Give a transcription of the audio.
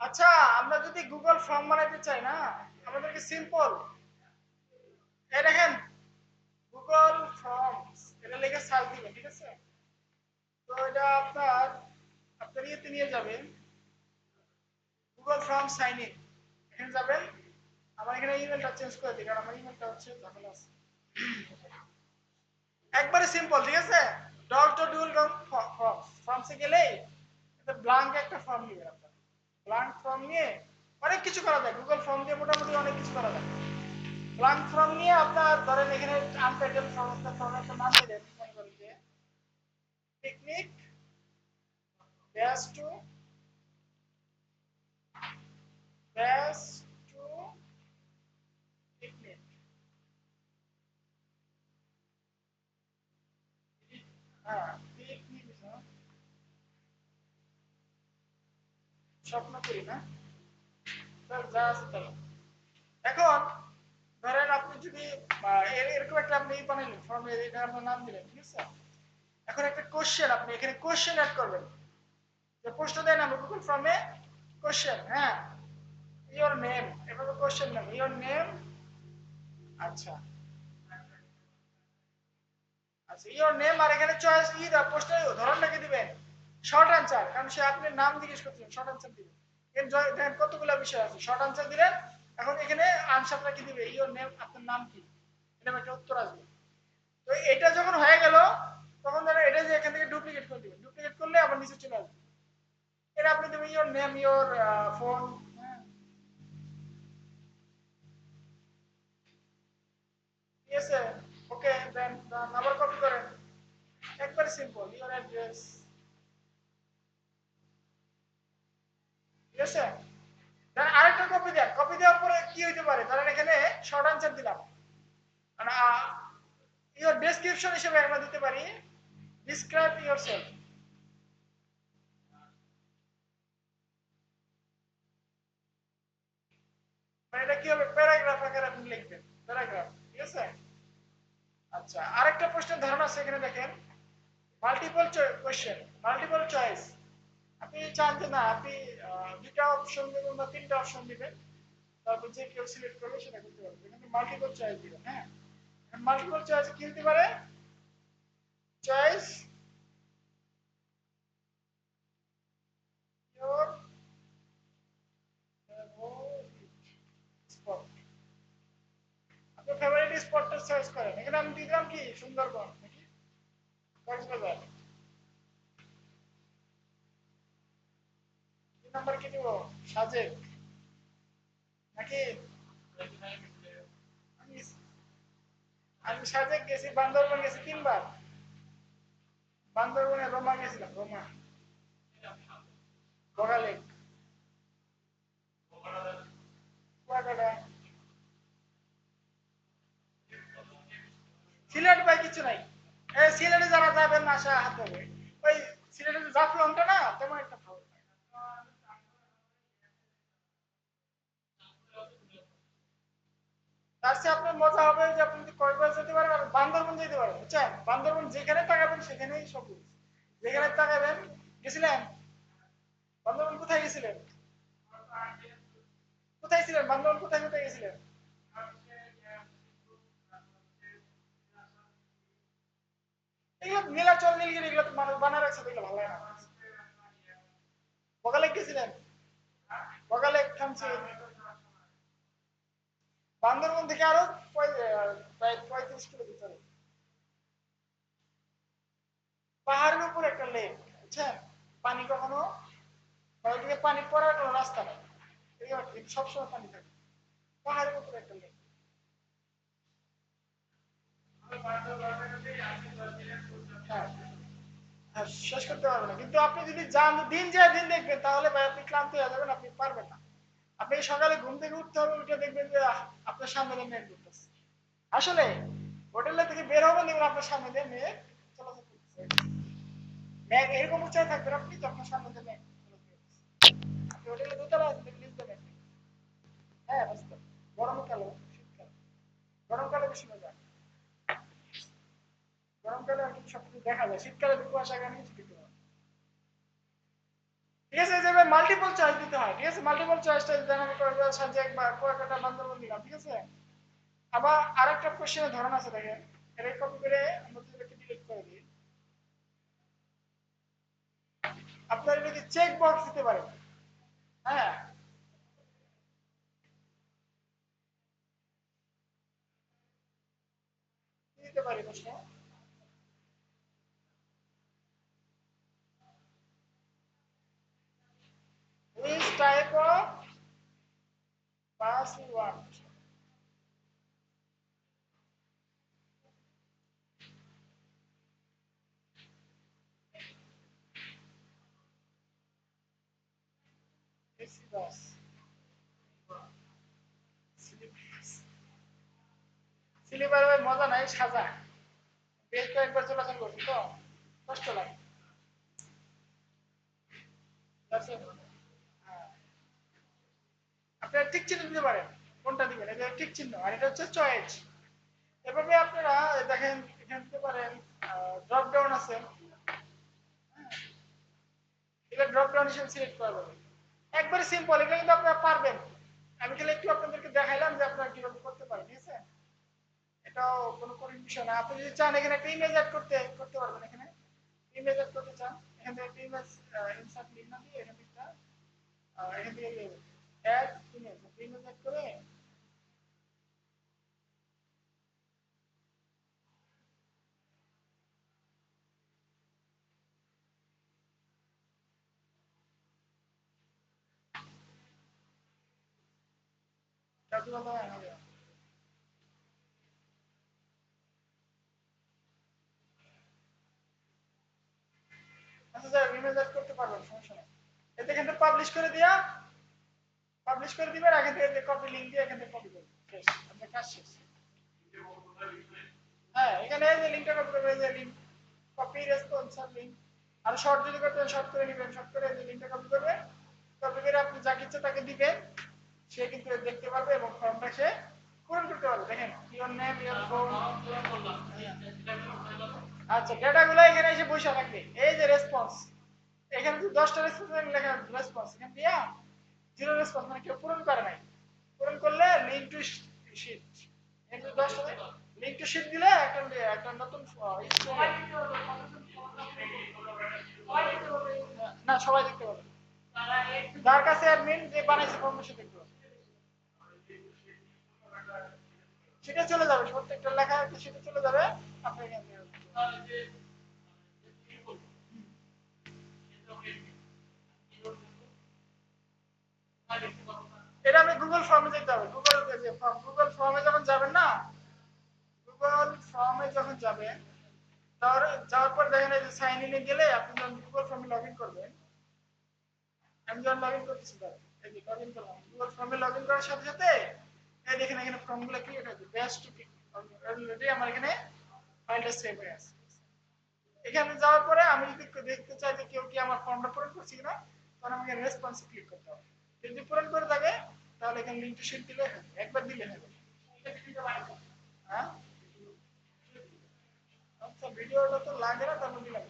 আচ্ছা, আমরা যদি গুগল ফর্ম বানাইতে চাই না, আমাদেরকে সিম্পল এই দেখেন গুগল ফর্মস এটা লিখে সার্চ দিবেন, ঠিক আছে? তো এটা আপনার ইয়েতে নিয়ে যাবেন, গুগল ফর্ম সাইন ইন, এখানে যাবেন। আমার এখানে ইমেলটা চেঞ্জ করে দিই, কারণ আমার ইমেলটা হচ্ছে ঝামেলা আছে। একবারে সিম্পল, ঠিক আছে? ফর্মসে গেলেই একটা ব্ল্যাঙ্ক একটা ফর্ম নিবেন আপনার। ব্ল্যাঙ্ক ফর্ম নিয়ে অনেক কিছু করা যায়, গুগল ফর্ম দিয়ে মোটামুটি অনেক কিছু করা যায়। ব্ল্যাঙ্ক ফর্ম নিয়ে আপনার ধরেন এখানে আনটাইটেল ফর্ম, আপনার ফর্মের একটা নাম দিলেন, মনে করেন যে picnic dash to dash to picnic. হ্যাঁ, পিকনিক স্বপ্ন করি না, তার যা আছে তাই। এখন ধরেন আপনি যদি এরকম একটা আপনি বানাইলেন ফর্মে, এটা আপনার নাম দিলেন, ঠিক আছে? এখন একটা কোশ্চেন, আপনি এখানে কোশ্চেন অ্যাড করবেন, যে প্রশ্ন দেন আমরা গুগল ফর্মে কোশ্চেন, হ্যাঁ, ইওর নেম, এভাবে কোশ্চেন নেম, ইওর নেম। আচ্ছা আচ্ছা, ইওর নেম, আর এখানে চয়েস প্রশ্নের ধরনটা কি দিবেন? শর্ট অ্যান্সার, কারণ সে আপনার নাম জিজ্ঞেস করছিলেন, শর্ট অ্যান্সার দিবেন। দেখেন কতগুলো বিষয় আছে, শর্ট অ্যান্সার দিলেন। এখন এখানে আনসারটা কি দিবে? ইওর নেম, আপনার নাম কি, এটা একটা উত্তর আসবে। তো এটা যখন হয়ে গেল, তখন ধরো এটা যে এখান থেকে ডুপ্লিকেট করে দিবেন, ডুপ্লিকেট করলে আবার নিচে চলে আসবে। এটা আপনি দেবেন ইওর নেম, ইওর ফোন, ঠিক আছে? ওকে, দেন আবার কপি করেন, একবারে সিম্পল, ইওর অ্যাড্রেস, ঠিক আছে? দেন আরেকটা কপি দেন, কপি দেওয়ার পরে কি হইতে পারে, ধরেন এখানে শর্ট অ্যান্সার দিলাম, মানে ইওর ডেসক্রিপশন হিসেবে আমরা দিতে পারি ডিসক্রাইব ইওরসেলফ। মানে এটা কি হবে, প্যারাগ্রাফ আকারে আপনি লিখবেন, প্যারাগ্রাফ, ঠিক আছে? আচ্ছা, আরেকটা প্রশ্নের ধারণা আছে এখানে দেখেন, মাল্টিপল কোশ্চেন, মাল্টিপল চয়েস। আপনি চান যে না আপনি দুইটা অপশন দিবেন বা তিনটা অপশন দিবেন, তারপর যে কেউ সিলেক্ট করবে সেটা করতে পারবে। এখানে মাল্টিপল চয়েস দিবেন, হ্যাঁ। মাল্টিপল চয়েস কি হতে পারে? চয়েস ইওর স্পট, আপনি ফেভারিট স্পটটা চয়েস করেন। এখানে আমি দিলাম কি সুন্দরবন নাকি কক্সবাজার, দুই নাম্বার কি দিব? সাজেক নাকি? আমি আমি সাজেক গেছি, বান্দরবন গেছি 3 বার। বান্দরবনে রোমা গেছিলাম, রোমা, বগা লেক, কুয়াকাটা। সিলেট ভাই কিছু নাই। এই সিলেটে যারা যাবেন আশা হাত হবে, ওই সিলেটের যে জাফলংটা না তেমন একটা ভালো না। তার চেয়ে আপনার মজা হবে যে আপনি যদি কক্সবাজার যেতে পারেন আর বান্দরবন যেতে পারেন, বুঝছেন? বান্দরবন যেখানে তাকাবেন সেখানেই সবুজ, যেখানে তাকাবেন। গেছিলেন বান্দরবন? কোথায় গেছিলেন? কোথায় ছিলেন বান্দরবন, কোথায় কোথায় গেছিলেন? এগুলো নীলাচল নীলগিরি, এগুলো তো মানুষ বানায় রাখছে, এগুলো ভালো লাগে না। বগালে গেছিলেন? বগালে থামছে, বান্দরবন থেকে আরো প্রায় 35 কিলো ভিতরে, পাহাড়ের উপর একটা লেক, বুঝছেন? পানি কখনো, ওইদিকে পানি পড়ার কোনো রাস্তা নেই, সবসময় পানি থাকে, পাহাড়ের উপর একটা লেক। হ্যাঁ, হ্যাঁ, শেষ করতে পারবেন না, কিন্তু আপনি যদি যান, দিন যায় দিন দেখবেন, তাহলে ভাই আপনি ক্লান্ত হয়ে যাবেন, আপনি পারবেন না। আপনি সকালে ঘুম থেকে উঠতে হবে, উঠে দেখবেন যে আপনার সামনে দিয়ে মেঘ ঘুরতেছে। আসলে হোটেলে থেকে বের হবেন, দেখবেন আপনার সামনে দিয়ে মেঘ চলাচল করতেছে। মেঘ এরকম উচ্চায় থাকবেন আপনি, তো আপনার সামনে দিয়ে মেঘ চলাচল করতেছে। আপনি হোটেলে দোতলা আছেন, দেখবেন নিচে মেঘ। হ্যাঁ, বাস্তব। গরমকালে, শীতকালে, গরমকালে বেশি মজা। গরমকালে আর কি সবকিছু দেখা যায়, শীতকালে তো কুয়াশা, গান কিছু দেখতে পাবেন। ঠিক আছে, যে মাল্টিপল চয়েস দিতে হয়। ঠিক আছে, মাল্টিপল চয়েসটা দেন আমি কয়েকটা সাবজেক্ট বা কয়েকটা বান্দরবন দিলাম। ঠিক আছে, আবার আরেকটা কোশ্চেনের ধরন আছে দেখেন, এটা কপি করে আমরা যদি এটাকে ডিলিট করে দিই, আপনারা যদি চেক বক্স দিতে পারেন, হ্যাঁ দিতে পারি প্রশ্ন, which type of bus you want? AC bus, sleeper মজা নাই, সাজা বেশ কয়েকবার চলাচল করছি তো কষ্ট লাগে। That's it. হ্যাঁ, আপনারা টিক চিহ্ন দিতে পারেন, কোনটা দিবেন, এটা টিক চিহ্ন আর এটা হচ্ছে চয়েস। এভাবে আপনারা দেখেন এখানে দিতে পারেন, ড্রপ ডাউন আছে, এটা ড্রপ ডাউন হিসেবে সিলেক্ট করা যাবে। একবারে সিম্পল, এটা কিন্তু আপনারা পারবেন। আমি খালি একটু আপনাদেরকে দেখাইলাম যে আপনারা কিভাবে করতে পারেন। ঠিক আছে, এটাও কোনো কঠিন বিষয় না। আপনি যদি চান এখানে একটা ইমেজ অ্যাড করতে করতে পারবেন। এখানে ইমেজ অ্যাড করতে চান, এখান থেকে একটা ইমেজ ইনসার্ট লিঙ্ক না দিয়ে এখান থেকে এখান থেকে অ্যাড ইমেজ, ইমেজ অ্যাড করে জাতীয় হবে। আচ্ছা স্যার, ইমেজ অ্যাড করতে পারবেন, সমস্যা নেই। এতে এখান থেকে পাবলিশ করে দিয়া, পাবলিশ করে দিবেন, এখান থেকে কপি লিঙ্ক দিয়ে এখান থেকে কপি করবেন, শেষ, আপনার কাজ শেষ। হ্যাঁ, এখানে এই যে লিঙ্কটা কপি করবেন, এই যে লিঙ্ক কপি রেসপন্স লিঙ্ক, আর শর্ট যদি করতে শর্ট করে নেবেন, শর্ট করে এই যে লিঙ্কটা কপি করবেন, কপি করে আপনি যাকে ইচ্ছে তাকে দিবেন, সে কিন্তু দেখতে পারবে এবং ফর্মটা সে পূরণ করতে পারবে। দেখেন ইওর নেম, ইওর ফোন। আচ্ছা, ডেটাগুলো এখানে এসে বসে থাকবে, এই যে রেসপন্স, এখানে যদি 10টা রেসপন্স লেখা রেসপন্স, এখানে দিয়া জিরো রেসপন্স মানে কেউ পূরণ করে নাই। পূরণ করলে লিঙ্ক টু শিট, এখানে 10টা লিঙ্ক টু শিট দিলে একটা একটা নতুন না, সবাই দেখতে পাবে, যার কাছে অ্যাডমিন যে বানাইছে ফর্ম সে দেখতে পাবে। সেটা চলে যাবে, প্রত্যেকটা লেখা আছে সেটা চলে যাবে। আপনি এখান থেকে এটা আপনি গুগল ফর্মে যেতে হবে। গুগল যে ফর্ম, গুগল ফর্মে যখন যাবেন না, গুগল ফর্মে যখন যাবেন, যাওয়ার পর দেখেন এই যে সাইন ইনে গেলে আপনি যখন গুগল ফর্মে লগ ইন করবেন, আমি যখন লগ ইন করতেছি দেখেন, এই যে লগ ইন করলাম, গুগল ফর্মে লগ ইন করার সাথে সাথে এই দেখেন এখানে ফর্মগুলো ক্রিয়েট হয়েছে, বেস্ট টু পিক অলরেডি আমার এখানে ফাইলটা সেভ হয়ে আছে। এখানে যাওয়ার পরে আমি যদি দেখতে চাই যে কেউ কি আমার ফর্মটা পূরণ করছে কিনা, তখন আমাকে রেসপন্সে ক্লিক করতে হবে। যদি পূরণ করে থাকে তাহলে এখানে লিঙ্ক টু শিট দিলে হবে, একবার দিলে হবে। হ্যাঁ, আচ্ছা, ভিডিওটা তো লাগে না, তারপর দিলাম।